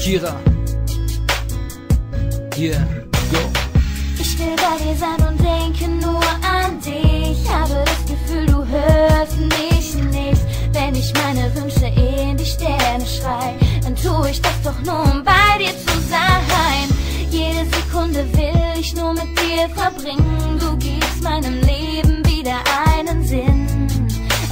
Kira. Yeah, go. Ich will bei dir sein und denke nur an dich. Habe das Gefühl, du hörst mich nicht. Wenn ich meine Wünsche in die Sterne schrei, dann tue ich das doch nur, um bei dir zu sein. Jede Sekunde will ich nur mit dir verbringen. Du gibst meinem Leben wieder einen Sinn.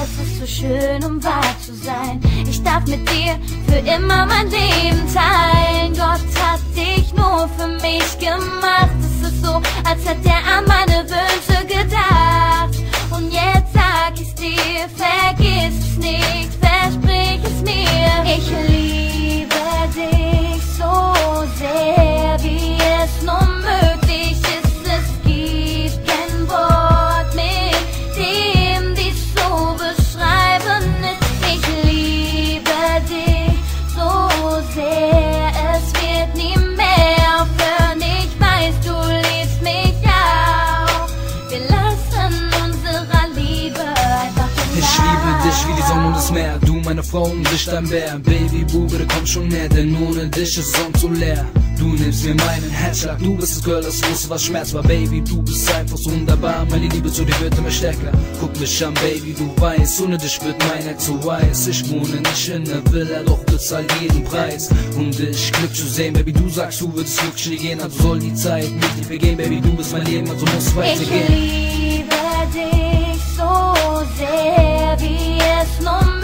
Es ist so schön, um wahr zu sein. Ich darf mit dir für immer mein Leben teilen. Gott hat dich nur für mich gemacht. Es ist so, als hätte er an meine Wünsche gedacht. Und jetzt sag ich's dir, vergiss es nicht, versprich es mir. Ich liebe dich so sehr, wie es nur möglich ist. Es gibt kein Wort, mit dem dies so beschreiben ist. Ich liebe dich so sehr, es wird nie mehr aufhören. Ich weiß, du liebst mich auch. Wir lassen unserer Liebe einfach den Ich liebe dich wie die Sonne und das Meer. Du meine Frau und ich dein Bär. Baby, Bube, komm schon näher, denn ohne dich ist Sonne zu leer. Du nimmst mir meinen Herzschlag, du bist das Girl, das wusste, was Schmerz war. Baby, du bist einfach so wunderbar. Meine Liebe zu dir wird immer stärker. Guck mich an, Baby, du weißt, ohne dich wird mein Herz zu weiß. Ich wohne nicht in der Villa, doch bezahl jeden Preis. Und ich Glück zu sehen, Baby, du sagst, du würdest wirklich nie gehen. Also soll die Zeit mit dir vergehen, Baby, du bist mein Leben, also muss weitergehen. Ich liebe dich so sehr, wie es nur möglich ist.